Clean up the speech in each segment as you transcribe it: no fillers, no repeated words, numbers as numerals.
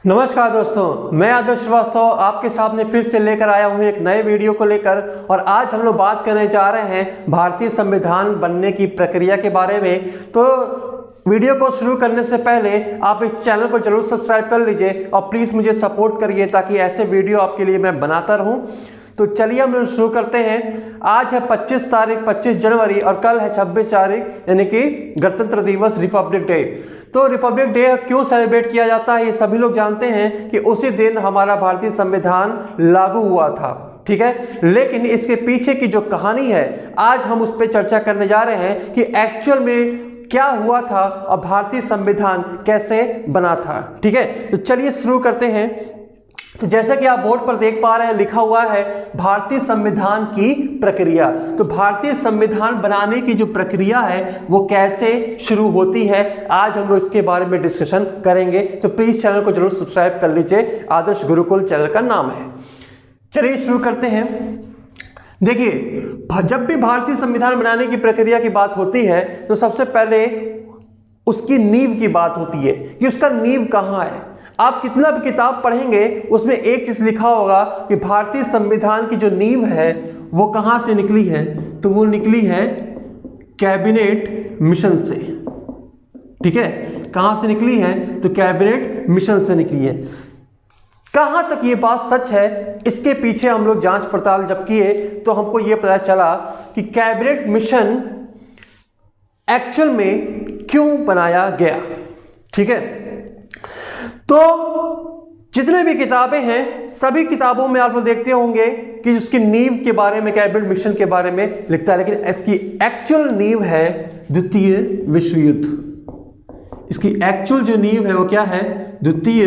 नमस्कार दोस्तों, मैं आदर्श श्रीवास्तव आपके सामने फिर से लेकर आया हूं एक नए वीडियो को लेकर। और आज हम लोग बात करने जा रहे हैं भारतीय संविधान बनने की प्रक्रिया के बारे में। तो वीडियो को शुरू करने से पहले आप इस चैनल को जरूर सब्सक्राइब कर लीजिए और प्लीज़ मुझे सपोर्ट करिए ताकि ऐसे वीडियो आपके लिए मैं बनाता रहूं। तो चलिए हम लोग शुरू करते हैं। आज है 25 जनवरी और कल है 26 तारीख यानी कि गणतंत्र दिवस, रिपब्लिक डे। तो रिपब्लिक डे क्यों सेलिब्रेट किया जाता है ये सभी लोग जानते हैं कि उसी दिन हमारा भारतीय संविधान लागू हुआ था, ठीक है। लेकिन इसके पीछे की जो कहानी है आज हम उस पर चर्चा करने जा रहे हैं कि एक्चुअल में क्या हुआ था और भारतीय संविधान कैसे बना था, ठीक है। तो चलिए शुरू करते हैं। तो जैसा कि आप बोर्ड पर देख पा रहे हैं, लिखा हुआ है भारतीय संविधान की प्रक्रिया। तो भारतीय संविधान बनाने की जो प्रक्रिया है वो कैसे शुरू होती है, आज हम लोग इसके बारे में डिस्कशन करेंगे। तो प्लीज चैनल को जरूर सब्सक्राइब कर लीजिए, आदर्श गुरुकुल चैनल का नाम है। चलिए शुरू करते हैं। देखिए, जब भी भारतीय संविधान बनाने की प्रक्रिया की बात होती है तो सबसे पहले उसकी नींव की बात होती है कि उसका नींव कहाँ है। आप कितना भी किताब पढ़ेंगे उसमें एक चीज लिखा होगा कि भारतीय संविधान की जो नींव है वो कहां से निकली है, तो वो निकली है कैबिनेट मिशन से, ठीक है। कहां से निकली है, तो कैबिनेट मिशन से निकली है। कहां तक ये बात सच है, इसके पीछे हम लोग जांच पड़ताल जब किए तो हमको ये पता चला कि कैबिनेट मिशन एक्चुअल में क्यों बनाया गया, ठीक है। तो जितने भी किताबें हैं सभी किताबों में आप लोग देखते होंगे कि उसकी नींव के बारे में, कैबिनेट मिशन के बारे में लिखता है, लेकिन इसकी एक्चुअल नींव है द्वितीय विश्व युद्ध। इसकी एक्चुअल जो नींव है वो क्या है, द्वितीय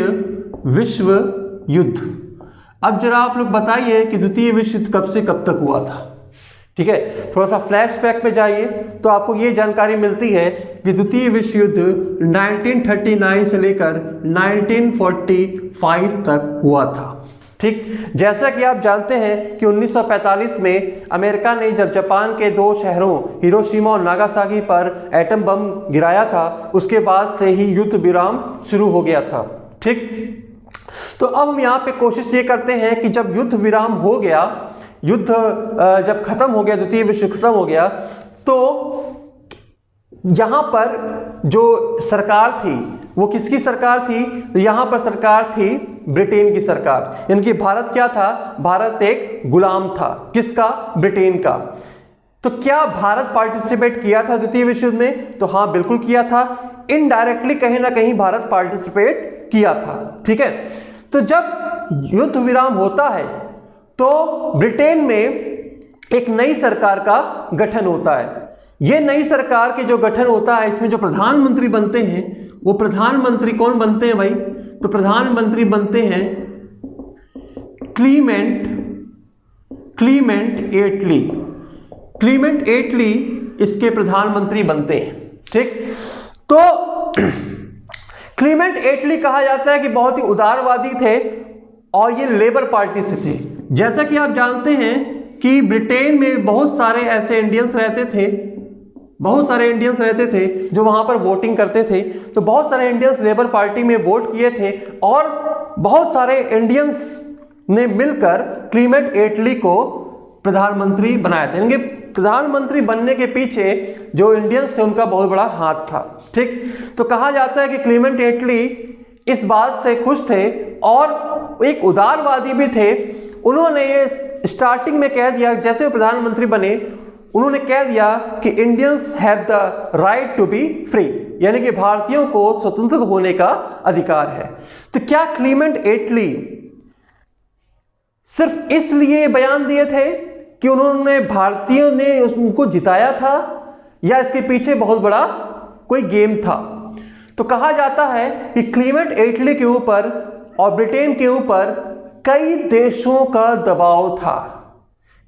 विश्व युद्ध। अब जरा आप लोग बताइए कि द्वितीय विश्व युद्ध कब से कब तक हुआ था, ठीक है। थोड़ा सा फ्लैशबैक में जाइए तो आपको ये जानकारी मिलती है कि द्वितीय विश्व युद्ध 1939 से लेकर 1945 तक हुआ था, ठीक। जैसा कि आप जानते हैं कि 1945 में अमेरिका ने जब जापान के दो शहरों हिरोशिमा और नागासाकी पर एटम बम गिराया था, उसके बाद से ही युद्ध विराम शुरू हो गया था, ठीक। तो अब हम यहाँ पे कोशिश ये करते हैं कि जब युद्ध विराम हो गया, युद्ध जब खत्म हो गया, द्वितीय विश्व खत्म हो गया, तो यहां पर जो सरकार थी वो किसकी सरकार थी, तो यहां पर सरकार थी ब्रिटेन की सरकार। यानी कि भारत क्या था, भारत एक गुलाम था, किसका, ब्रिटेन का। तो क्या भारत पार्टिसिपेट किया था द्वितीय विश्व युद्ध में, तो हाँ बिल्कुल किया था। इनडायरेक्टली कहीं ना कहीं भारत पार्टिसिपेट किया था, ठीक है। तो जब युद्ध विराम होता है तो ब्रिटेन में एक नई सरकार का गठन होता है। यह नई सरकार के जो गठन होता है इसमें जो प्रधानमंत्री बनते हैं वो प्रधानमंत्री कौन बनते हैं भाई, तो प्रधानमंत्री बनते हैं क्लीमेंट एटली। क्लीमेंट एटली इसके प्रधानमंत्री बनते हैं, ठीक। तो क्लीमेंट एटली कहा जाता है कि बहुत ही उदारवादी थे और ये लेबर पार्टी से थे। जैसा कि आप जानते हैं कि ब्रिटेन में बहुत सारे ऐसे इंडियंस रहते थे, बहुत सारे इंडियंस रहते थे जो वहां पर वोटिंग करते थे। तो बहुत सारे इंडियंस लेबर पार्टी में वोट किए थे और बहुत सारे इंडियंस ने मिलकर क्लीमेंट एटली को प्रधानमंत्री बनाया था। यानी प्रधानमंत्री बनने के पीछे जो इंडियंस थे उनका बहुत बड़ा हाथ था, ठीक। तो कहा जाता है कि क्लीमेंट एटली इस बात से खुश थे और एक उदारवादी भी थे। उन्होंने ये स्टार्टिंग में कह दिया, जैसे वो प्रधानमंत्री बने उन्होंने कह दिया कि Indians have the right to be free, यानी कि भारतीयों को स्वतंत्र होने का अधिकार है। तो क्या क्लीमेंट एटली सिर्फ इसलिए बयान दिए थे कि उन्होंने भारतीयों ने उनको जिताया था, या इसके पीछे बहुत बड़ा कोई गेम था? तो कहा जाता है कि क्लीमेंट एटली के ऊपर और ब्रिटेन के ऊपर कई देशों का दबाव था,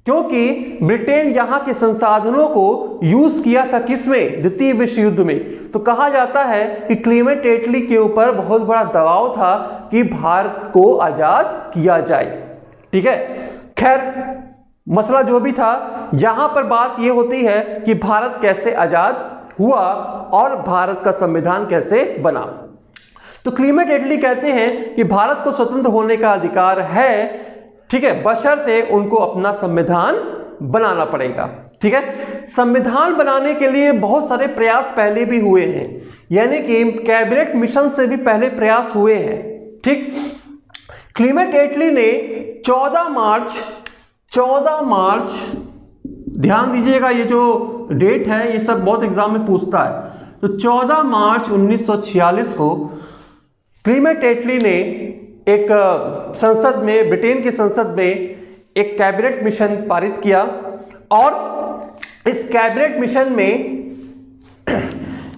क्योंकि ब्रिटेन यहां के संसाधनों को यूज किया था किसमें, द्वितीय विश्व युद्ध में। तो कहा जाता है कि क्लीमेंट एटली के ऊपर बहुत बड़ा दबाव था कि भारत को आजाद किया जाए, ठीक है। खैर मसला जो भी था, यहां पर बात यह होती है कि भारत कैसे आजाद हुआ और भारत का संविधान कैसे बना। तो क्लीमेंट एटली कहते हैं कि भारत को स्वतंत्र होने का अधिकार है, ठीक है, बशर्ते उनको अपना संविधान बनाना पड़ेगा। ठीक है, संविधान बनाने के लिए बहुत सारे प्रयास पहले भी हुए हैं, यानी कि कैबिनेट मिशन से भी पहले प्रयास हुए हैं। ठीक, क्लीमेंट एटली ने 14 मार्च, ध्यान दीजिएगा ये जो डेट है ये सब बहुत एग्जाम में पूछता है। तो 14 मार्च 1946 को क्लीमेंट एटली ने एक संसद में, ब्रिटेन की संसद में एक कैबिनेट मिशन पारित किया और इस कैबिनेट मिशन में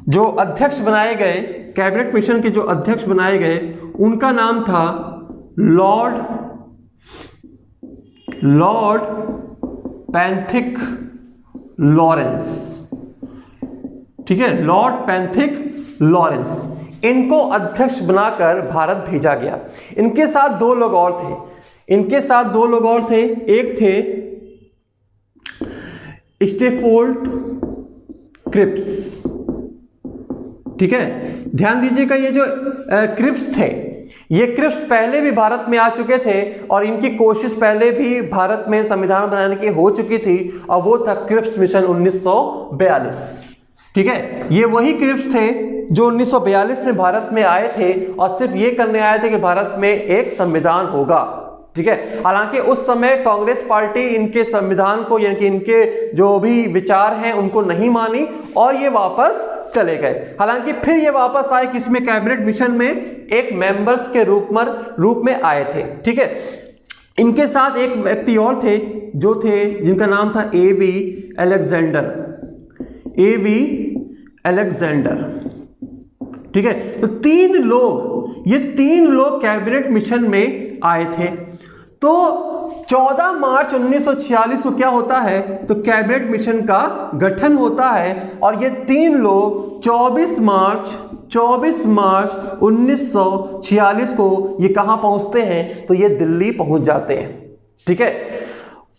जो अध्यक्ष बनाए गए, कैबिनेट मिशन के जो अध्यक्ष बनाए गए उनका नाम था लॉर्ड पैंथिक लॉरेंस। ठीक है, लॉर्ड पैंथिक लॉरेंस, इनको अध्यक्ष बनाकर भारत भेजा गया। इनके साथ दो लोग और थे, एक थे स्टेफोर्ड क्रिप्स। ठीक है, ध्यान दीजिएगा ये जो क्रिप्स थे, ये क्रिप्स पहले भी भारत में आ चुके थे और इनकी कोशिश पहले भी भारत में संविधान बनाने की हो चुकी थी, और वो था क्रिप्स मिशन 1942। ठीक है, ये वही क्रिप्स थे जो 1942 में भारत में आए थे और सिर्फ ये करने आए थे कि भारत में एक संविधान होगा। ठीक है, हालांकि उस समय कांग्रेस पार्टी इनके संविधान को, यानी कि इनके जो भी विचार हैं उनको नहीं मानी और ये वापस चले गए। हालांकि फिर ये वापस आए किसमें, कैबिनेट मिशन में एक मेंबर्स के रूप में आए थे। ठीक है, इनके साथ एक व्यक्ति और थे जो थे, जिनका नाम था ए.वी. अलेक्जेंडर। ठीक है, तो ये तीन लोग कैबिनेट मिशन में आए थे। तो 14 मार्च 1946 को क्या होता है, तो कैबिनेट मिशन का गठन होता है और ये तीन लोग 24 मार्च 1946 को ये कहां पहुंचते हैं, तो ये दिल्ली पहुंच जाते हैं। ठीक है,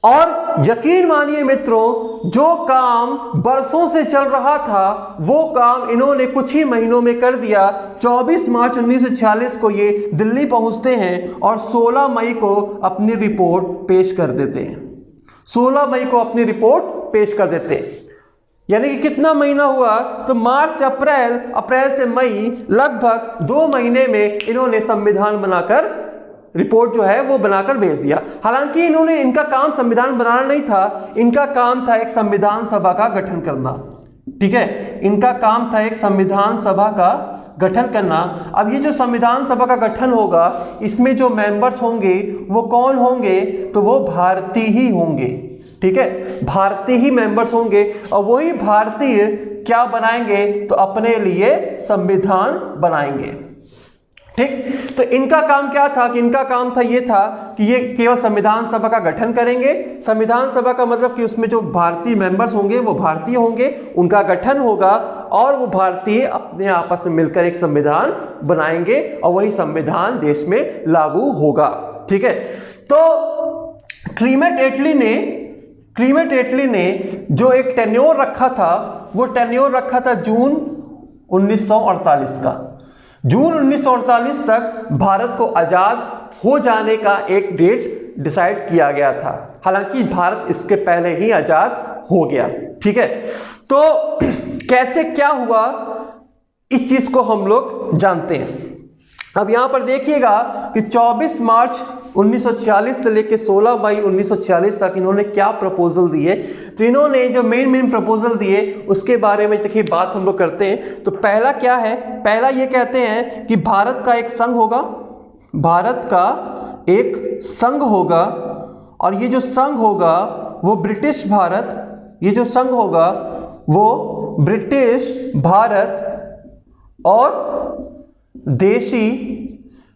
और यकीन मानिए मित्रों, जो काम बरसों से चल रहा था वो काम इन्होंने कुछ ही महीनों में कर दिया। 24 मार्च 1946 को ये दिल्ली पहुंचते हैं और 16 मई को अपनी रिपोर्ट पेश कर देते हैं। 16 मई को अपनी रिपोर्ट पेश कर देते हैं, यानी कि कितना महीना हुआ, तो मार्च से अप्रैल से मई, लगभग 2 महीने में इन्होंने संविधान बनाकर, रिपोर्ट जो है वो बनाकर भेज दिया। हालांकि इनका काम संविधान बनाना नहीं था, इनका काम था एक संविधान सभा का गठन करना। ठीक है, इनका काम था एक संविधान सभा का गठन करना। अब ये जो संविधान सभा का गठन होगा, इसमें जो मेंबर्स होंगे वो कौन होंगे, तो वो भारतीय ही होंगे। ठीक है, भारतीय ही मेंबर्स होंगे और वही भारतीय क्या बनाएंगे, तो अपने लिए संविधान बनाएंगे। ठीक, तो इनका काम क्या था, कि इनका काम था ये था कि ये केवल संविधान सभा का गठन करेंगे। संविधान सभा का मतलब कि उसमें जो भारतीय मेंबर्स होंगे वो भारतीय होंगे, उनका गठन होगा और वो भारतीय अपने आपस में मिलकर एक संविधान बनाएंगे और वही संविधान देश में लागू होगा। ठीक है, तो क्लीमेंट एटली ने जो एक टेन्योर रखा था, वो टेन्योर रखा था जून 1948 का। जून 1948 तक भारत को आजाद हो जाने का एक डेट डिसाइड किया गया था। हालांकि भारत इसके पहले ही आजाद हो गया। ठीक है, तो कैसे क्या हुआ इस चीज को हम लोग जानते हैं। अब यहां पर देखिएगा कि 24 मार्च 1946 से लेकर 16 मई 1946 तक इन्होंने क्या प्रपोजल दिए। तो इन्होंने जो मेन प्रपोजल दिए उसके बारे में देखिए बात हम लोग करते हैं। तो पहला क्या है, पहला ये कहते हैं कि भारत का एक संघ होगा, और ये जो संघ होगा वो ब्रिटिश भारत और देशी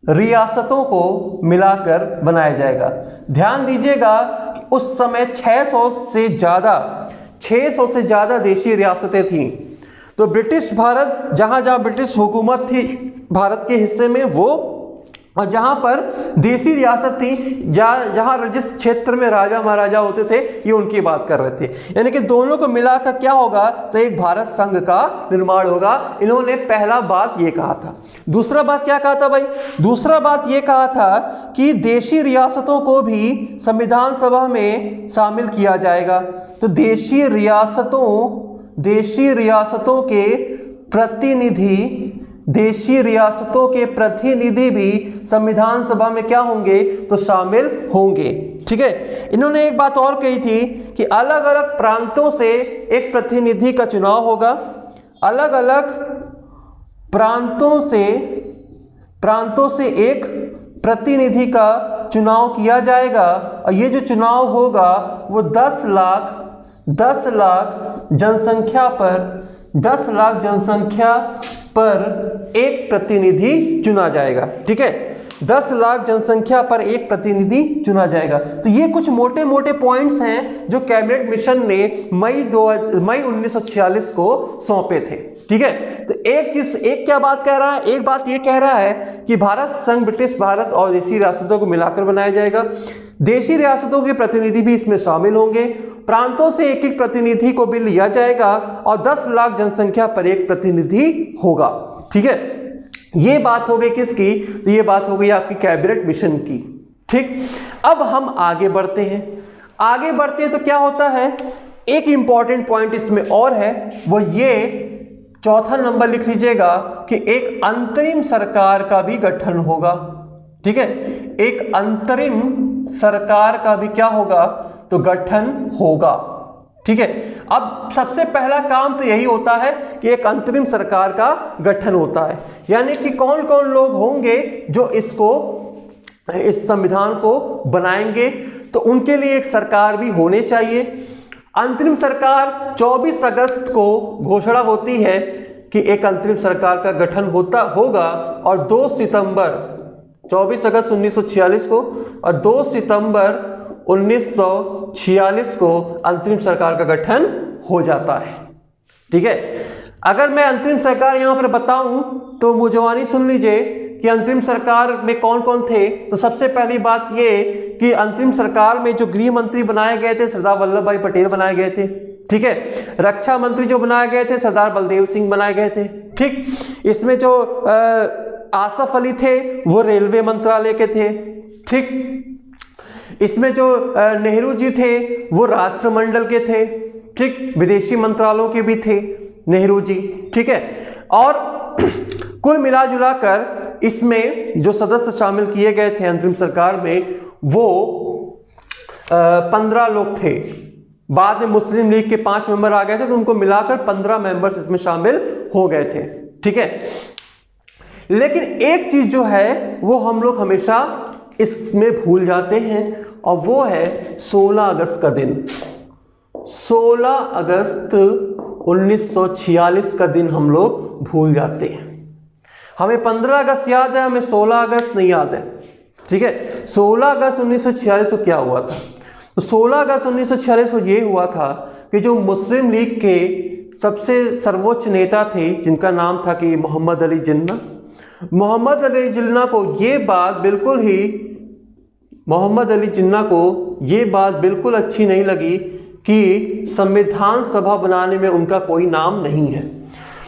रियासतों को मिलाकर बनाया जाएगा। ध्यान दीजिएगा उस समय 600 से ज्यादा देशी रियासतें थीं। तो ब्रिटिश भारत, जहां ब्रिटिश हुकूमत थी भारत के हिस्से में, वो और जहां पर देसी रियासत थी, जहां जिस क्षेत्र में राजा महाराजा होते थे, ये उनकी बात कर रहे थे। यानी कि दोनों को मिलाकर क्या होगा, तो एक भारत संघ का निर्माण होगा। इन्होंने पहला बात ये कहा था। दूसरा बात क्या कहा था भाई, दूसरा बात ये कहा था कि देशी रियासतों को भी संविधान सभा में शामिल किया जाएगा। तो देशी रियासतों के प्रतिनिधि भी संविधान सभा में क्या होंगे, तो शामिल होंगे। ठीक है। इन्होंने एक बात और कही थी कि अलग अलग प्रांतों से एक प्रतिनिधि का चुनाव होगा। अलग अलग प्रांतों से एक प्रतिनिधि का चुनाव किया जाएगा और ये जो चुनाव होगा वो 10 लाख जनसंख्या पर एक प्रतिनिधि चुना जाएगा। ठीक है, 10 लाख जनसंख्या पर एक प्रतिनिधि चुना जाएगा। तो ये कुछ मोटे मोटे पॉइंट्स हैं जो कैबिनेट मिशन ने मई 1946 को सौंपे थे। ठीक है। तो एक क्या बात कह रहा है, एक बात ये कह रहा है कि भारत संघ ब्रिटिश भारत और देशी रियासतों को मिलाकर बनाया जाएगा। देशी रियासतों के प्रतिनिधि भी इसमें शामिल होंगे। प्रांतों से एक एक प्रतिनिधि को भी लिया जाएगा और 10 लाख जनसंख्या पर एक प्रतिनिधि होगा। ठीक है, ये बात हो गई किसकी, तो ये बात हो गई आपकी कैबिनेट मिशन की। ठीक, अब हम आगे बढ़ते हैं तो क्या होता है, एक इंपॉर्टेंट पॉइंट इसमें और है, वो ये चौथा नंबर लिख लीजिएगा कि एक अंतरिम सरकार का भी गठन होगा। ठीक है, एक अंतरिम सरकार का भी क्या होगा, तो गठन होगा। ठीक है। अब सबसे पहला काम तो यही होता है कि एक अंतरिम सरकार का गठन होता है, यानी कि कौन कौन लोग होंगे जो इस संविधान को बनाएंगे, तो उनके लिए एक सरकार भी होने चाहिए। अंतरिम सरकार 24 अगस्त को घोषणा होती है कि एक अंतरिम सरकार का गठन होगा और 2 सितंबर 24 अगस्त 1946 को और 2 सितंबर 1946 को अंतरिम सरकार का गठन हो जाता है। ठीक है। अगर मैं अंतरिम सरकार यहां पर बताऊं तो मुझवानी सुन लीजिए कि अंतरिम सरकार में कौन कौन थे। तो सबसे पहली बात ये कि अंतरिम सरकार में जो गृह मंत्री बनाए गए थे, सरदार वल्लभ भाई पटेल बनाए गए थे। ठीक है। रक्षा मंत्री जो बनाए गए थे, सरदार बलदेव सिंह बनाए गए थे। ठीक, इसमें जो आसफ अली थे वो रेलवे मंत्रालय के थे। ठीक, इसमें जो नेहरू जी थे वो राष्ट्रमंडल के थे। ठीक, विदेशी मंत्रालयों के भी थे नेहरू जी। ठीक है। और कुल मिला जुला कर इसमें जो सदस्य शामिल किए गए थे अंतरिम सरकार में वो 15 लोग थे। बाद में मुस्लिम लीग के 5 मेंबर आ गए थे, तो उनको मिलाकर 15 मेंबर्स इसमें शामिल हो गए थे। ठीक है। लेकिन एक चीज जो है वो हम लोग हमेशा इसमें भूल जाते हैं और वो है 16 अगस्त का दिन। 16 अगस्त 1946 का दिन हम लोग भूल जाते हैं। हमें 15 अगस्त याद है, हमें 16 अगस्त नहीं याद है। ठीक है। 16 अगस्त 1946 को क्या हुआ था, तो 16 अगस्त 1946 को ये हुआ था कि जो मुस्लिम लीग के सबसे सर्वोच्च नेता थे जिनका नाम था कि मोहम्मद अली जिन्ना, मोहम्मद अली जिन्ना को ये बात बिल्कुल अच्छी नहीं लगी कि संविधान सभा बनाने में उनका कोई नाम नहीं है।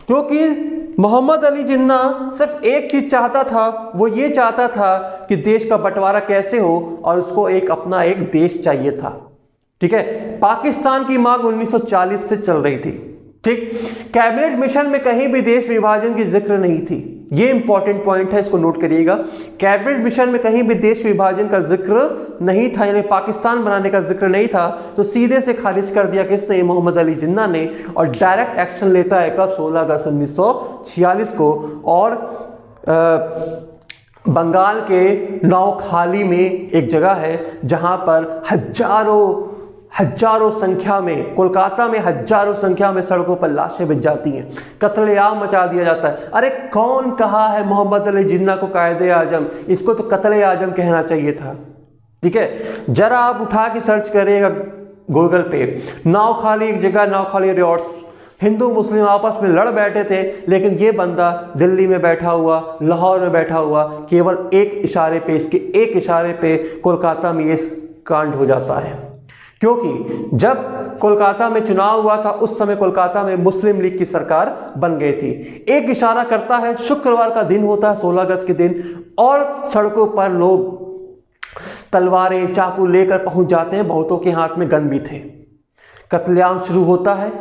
क्योंकि मोहम्मद अली जिन्ना सिर्फ एक चीज चाहता था, वो ये चाहता था कि देश का बंटवारा कैसे हो और उसको अपना एक देश चाहिए था। ठीक है। पाकिस्तान की मांग 1940 से चल रही थी। ठीक, कैबिनेट मिशन में कहीं भी देश विभाजन की जिक्र नहीं थी। ये इंपॉर्टेंट पॉइंट है, इसको नोट करिएगा। कैबिनेट मिशन में कहीं भी देश विभाजन का जिक्र नहीं था, यानी पाकिस्तान बनाने का जिक्र नहीं था। तो सीधे से खारिज कर दिया किसने, मोहम्मद अली जिन्ना ने, और डायरेक्ट एक्शन लेता है कब, 16 अगस्त 1946 को। और बंगाल के नौखाली में एक जगह है जहां पर हजारों संख्या में, कोलकाता में हजारों संख्या में सड़कों पर लाशें बिछ जाती हैं, कत्लेआम मचा दिया जाता है। अरे कौन कहा है मोहम्मद अली जिन्ना को कायदे आजम, इसको तो कत्ले आजम कहना चाहिए था। ठीक है। जरा आप उठा के सर्च करिएगा गूगल पे, नौखाली एक जगह, नौखाली रिजॉर्ट्स, हिंदू मुस्लिम आपस में लड़ बैठे थे, लेकिन ये बंदा दिल्ली में बैठा हुआ, लाहौर में बैठा हुआ, केवल एक इशारे पे, इसके एक इशारे पे कोलकाता में ये कांड हो जाता है। क्योंकि जब कोलकाता में चुनाव हुआ था उस समय कोलकाता में मुस्लिम लीग की सरकार बन गई थी। एक इशारा करता है, शुक्रवार का दिन होता है 16 अगस्त के दिन, और सड़कों पर लोग तलवारें चाकू लेकर पहुंच जाते हैं, बहुतों के हाथ में गन भी थे। कत्लेआम शुरू होता है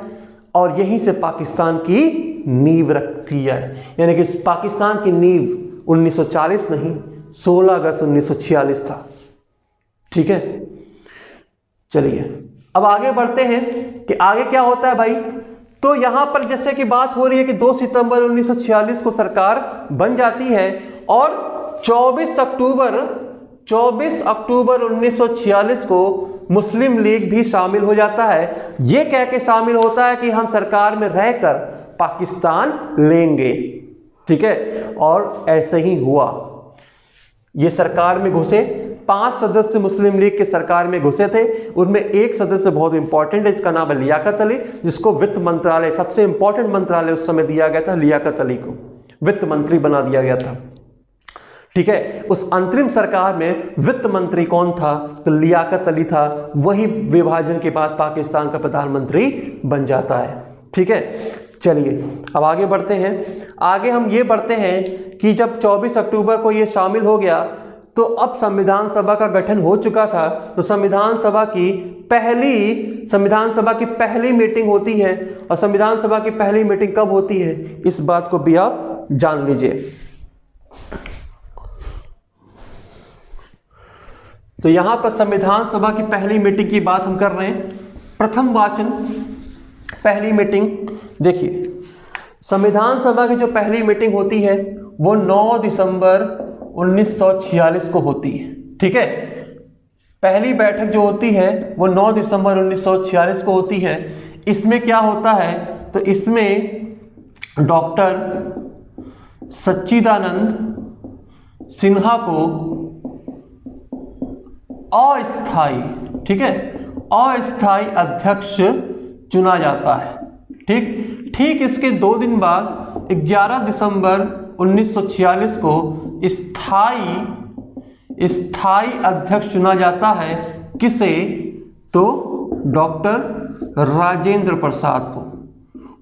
और यहीं से पाकिस्तान की नींव रखती है। यानी कि पाकिस्तान की नींव 1940 नहीं, 16 अगस्त 1946 था। ठीक है, चलिए अब आगे बढ़ते हैं कि आगे क्या होता है भाई। तो यहां पर जैसे कि बात हो रही है कि 2 सितंबर 1946 को सरकार बन जाती है और 24 अक्टूबर 1946 को मुस्लिम लीग भी शामिल हो जाता है। यह कह के शामिल होता है कि हम सरकार में रहकर पाकिस्तान लेंगे। ठीक है, और ऐसे ही हुआ। ये सरकार में घुसे, 5 सदस्य मुस्लिम लीग के सरकार में घुसे थे। उनमें एक सदस्य बहुत इंपॉर्टेंट है, इसका नाम है लियाकत अली, जिसको वित्त मंत्रालय, सबसे इंपॉर्टेंट मंत्रालय उस समय दिया गया था, लियाकत अली को वित्त मंत्री बना दिया गया था। ठीक है, उस अंतरिम सरकार में वित्त मंत्री कौन था? तो लियाकत अली था। वही विभाजन के बाद पाकिस्तान का प्रधानमंत्री बन जाता है। ठीक है, चलिए अब आगे बढ़ते हैं। आगे हम ये बढ़ते हैं कि जब 24 अक्टूबर को ये शामिल हो गया तो अब संविधान सभा का गठन हो चुका था। तो संविधान सभा की पहली मीटिंग होती है। और संविधान सभा की पहली मीटिंग कब होती है, इस बात को भी आप जान लीजिए। तो यहां पर संविधान सभा की पहली मीटिंग की बात हम कर रहे हैं। प्रथम वाचन, पहली मीटिंग। देखिए, संविधान सभा की जो पहली मीटिंग होती है वो 9 दिसंबर 1946 को होती है। ठीक है, पहली बैठक जो होती है वो 9 दिसंबर 1946 को होती है। इसमें क्या होता है? तो इसमें डॉक्टर सच्चिदानंद सिन्हा को अस्थाई, ठीक है, अस्थाई अध्यक्ष चुना जाता है। ठीक इसके 2 दिन बाद 11 दिसंबर 1946 को स्थाई अध्यक्ष चुना जाता है। किसे? तो डॉक्टर राजेंद्र प्रसाद को।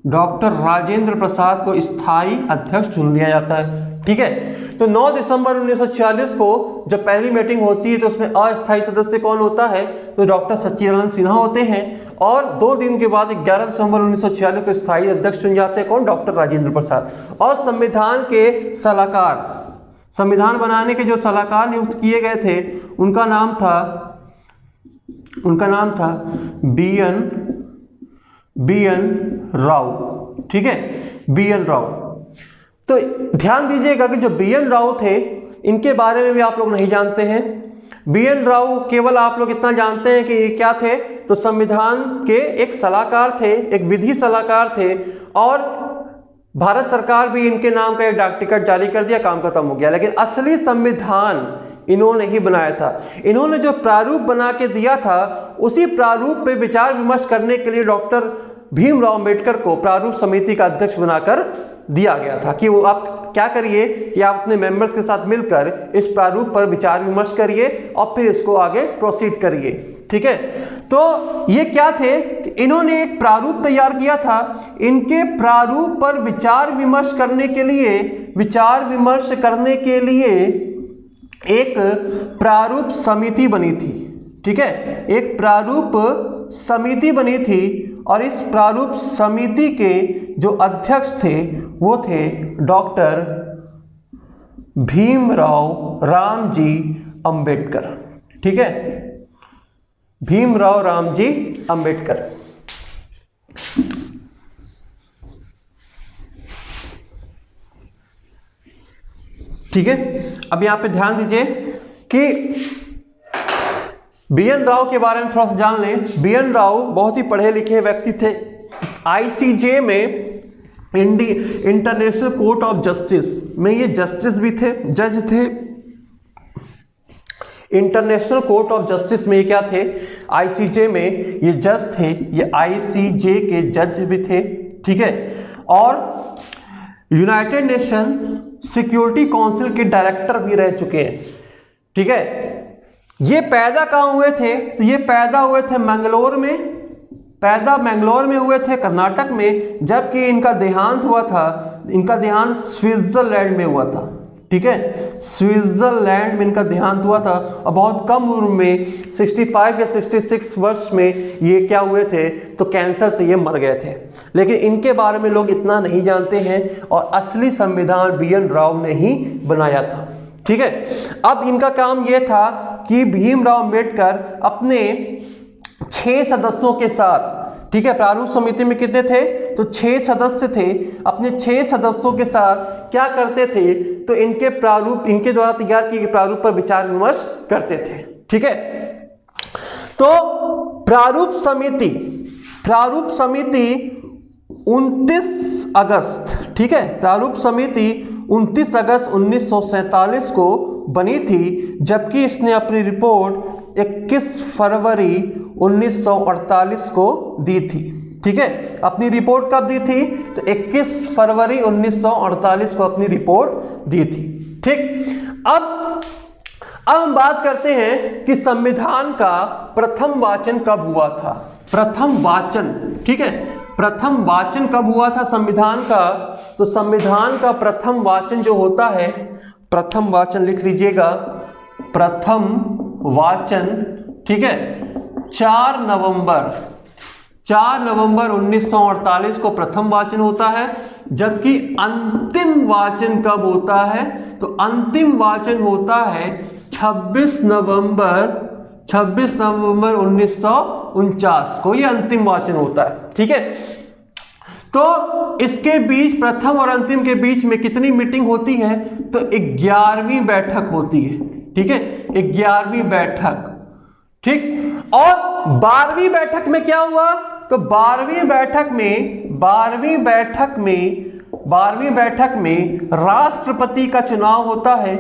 डॉक्टर राजेंद्र प्रसाद को स्थाई अध्यक्ष चुन लिया जाता है। ठीक है, तो 9 दिसंबर 1946 को जब पहली मीटिंग होती है तो उसमें अस्थायी सदस्य कौन होता है? तो डॉक्टर सच्चिदानंद सिन्हा होते हैं। और 2 दिन के बाद 11 दिसंबर 1946 को स्थायी अध्यक्ष चुन जाते हैं कौन? डॉक्टर राजेंद्र प्रसाद। और संविधान के सलाहकार, संविधान बनाने के जो सलाहकार नियुक्त किए गए थे उनका नाम था बी.एन. राव। ठीक है, बी.एन. राव। तो ध्यान दीजिएगा कि जो बी.एन. राव थे इनके बारे में भी आप लोग नहीं जानते हैं। बी.एन. राव केवल आप लोग इतना जानते हैं कि ये क्या थे? तो संविधान के एक सलाहकार थे, एक विधि सलाहकार थे। और भारत सरकार भी इनके नाम का एक डाक टिकट जारी कर दिया, काम खत्म हो गया। लेकिन असली संविधान इन्होंने ही बनाया था। इन्होंने जो प्रारूप बना के दिया था उसी प्रारूप पे विचार विमर्श करने के लिए डॉक्टर भीमराव अंबेडकर को प्रारूप समिति का अध्यक्ष बनाकर दिया गया था कि वो आप क्या करिए कि आप अपने मेंबर्स के साथ मिलकर इस प्रारूप पर विचार विमर्श करिए और फिर इसको आगे प्रोसीड करिए। ठीक है, तो ये क्या थे? इन्होंने एक प्रारूप तैयार किया था। इनके प्रारूप पर विचार विमर्श करने के लिए एक प्रारूप समिति बनी थी। ठीक है, एक प्रारूप समिति बनी थी और इस प्रारूप समिति के जो अध्यक्ष थे वो थे डॉक्टर भीमराव रामजी अंबेडकर। ठीक है, भीमराव रामजी अंबेडकर। ठीक है, अब यहां पे ध्यान दीजिए कि बी.एन. राव के बारे में थोड़ा सा जान लें। बी.एन. राव बहुत ही पढ़े लिखे व्यक्ति थे। आईसीजे में, इंटरनेशनल कोर्ट ऑफ जस्टिस में ये जस्टिस भी थे, जज थे। इंटरनेशनल कोर्ट ऑफ जस्टिस में ये क्या थे? आईसीजे में ये जज थे, ये आईसीजे के जज भी थे। ठीक है, और यूनाइटेड नेशन सिक्योरिटी काउंसिल के डायरेक्टर भी रह चुके हैं। ठीक है, ये पैदा कहाँ हुए थे? तो ये पैदा हुए थे मैंगलोर में हुए थे, कर्नाटक में, जबकि इनका देहांत हुआ था, इनका देहांत स्विट्जरलैंड में हुआ था। ठीक है, स्विट्जरलैंड में इनका देहांत हुआ था और बहुत कम उम्र में 65 या 66 वर्ष में ये क्या हुए थे? तो कैंसर से ये मर गए थे। लेकिन इनके बारे में लोग इतना नहीं जानते हैं और असली संविधान BN राव ने ही बनाया था। ठीक है, अब इनका काम यह था कि भीमराव अम्बेडकर अपने 6 सदस्यों के साथ, ठीक है, प्रारूप समिति में कितने थे? तो 6 सदस्य थे। अपने 6 सदस्यों के साथ क्या करते थे? तो इनके प्रारूप, इनके द्वारा तैयार किए गए प्रारूप पर विचार विमर्श करते थे। ठीक है, तो प्रारूप समिति 29 अगस्त, ठीक है, प्रारूप समिति 29 अगस्त 1947 को बनी थी, जबकि इसने अपनी रिपोर्ट 21 फरवरी 1948 को दी थी। ठीक है, अपनी रिपोर्ट कब दी थी? तो 21 फरवरी 1948 को अपनी रिपोर्ट दी थी। ठीक, अब हम बात करते हैं कि संविधान का प्रथम वाचन कब हुआ था। प्रथम वाचन, ठीक है, प्रथम वाचन कब हुआ था संविधान का? तो संविधान का प्रथम वाचन जो होता है, प्रथम वाचन लिख लीजिएगा, प्रथम वाचन, ठीक है, 4 नवंबर 1948 को प्रथम वाचन होता है। जबकि अंतिम वाचन कब होता है? तो अंतिम वाचन होता है 26 नवंबर 1949 को, ये अंतिम वाचन होता है। ठीक है, तो इसके बीच, प्रथम और अंतिम के बीच में कितनी मीटिंग होती है? तो 11वीं बैठक होती है। ठीक है, 11वीं बैठक। ठीक, और 12वीं बैठक में क्या हुआ? तो 12वीं बैठक में राष्ट्रपति का चुनाव होता है।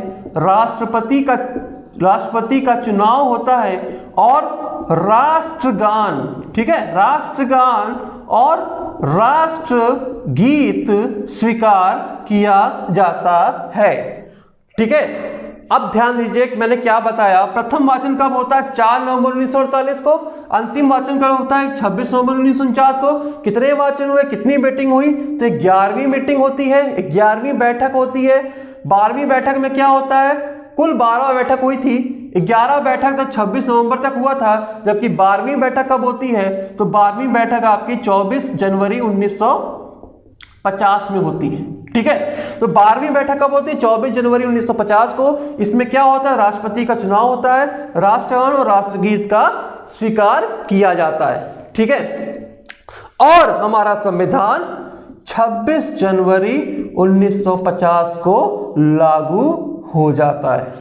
राष्ट्रपति का चुनाव होता है और राष्ट्रगान, ठीक है, राष्ट्रगान और राष्ट्रगीत स्वीकार किया जाता है। ठीक है, अब ध्यान दीजिए कि मैंने क्या बताया। प्रथम वाचन कब होता है? 4 नवंबर 1948 को। अंतिम वाचन कब होता है? 26 नवंबर 1949 को। कितने वाचन हुए? कितनी मीटिंग हुई? तो 11वीं मीटिंग होती है, 11वीं बैठक होती है। 12वीं बैठक में क्या होता है? कुल 12 बैठक हुई थी। 11 बैठक तक 26 नवंबर तक हुआ था, जबकि 12वीं बैठक कब होती है? तो 12वीं बैठक आपकी 24 जनवरी 1950 में होती है। ठीक है, तो 12वीं बैठक कब होती है? 24 जनवरी 1950 को। इसमें क्या होता है? राष्ट्रपति का चुनाव होता है, राष्ट्रगान और राष्ट्रगीत का स्वीकार किया जाता है। ठीक है, और हमारा संविधान 26 जनवरी 1950 को लागू हो जाता है।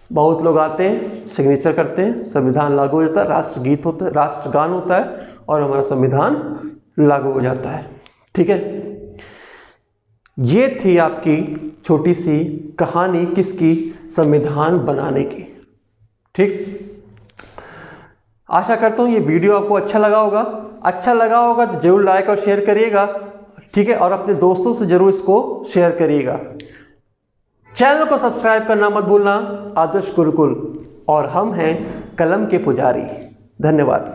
बहुत लोग आते हैं, सिग्नेचर करते हैं, संविधान लागू हो जाता है, राष्ट्रगीत होता है, राष्ट्रगान होता है और हमारा संविधान लागू हो जाता है। ठीक है, ये थी आपकी छोटी सी कहानी किसकी? संविधान बनाने की। ठीक, आशा करता हूँ ये वीडियो आपको अच्छा लगा होगा। अच्छा लगा होगा तो जरूर लाइक और शेयर करिएगा। ठीक है, और अपने दोस्तों से जरूर इसको शेयर करिएगा। चैनल को सब्सक्राइब करना मत भूलना। आदर्श गुरुकुल और हम हैं कलम के पुजारी। धन्यवाद।